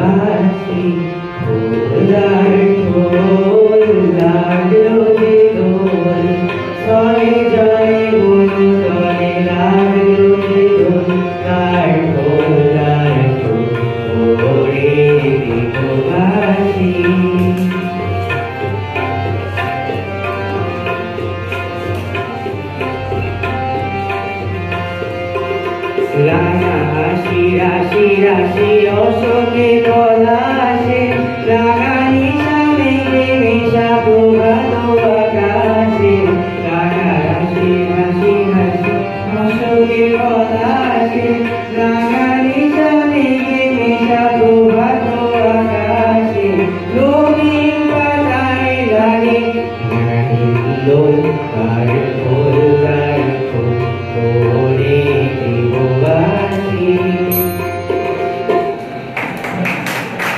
বাসি ভোলার ঢোল লাগলো যে দোল ছয় জনে বন্ধনে লাগলো যে দোল তার ঢোল ওরে বিধবাসী রাশি রাশি রাশি অশোকে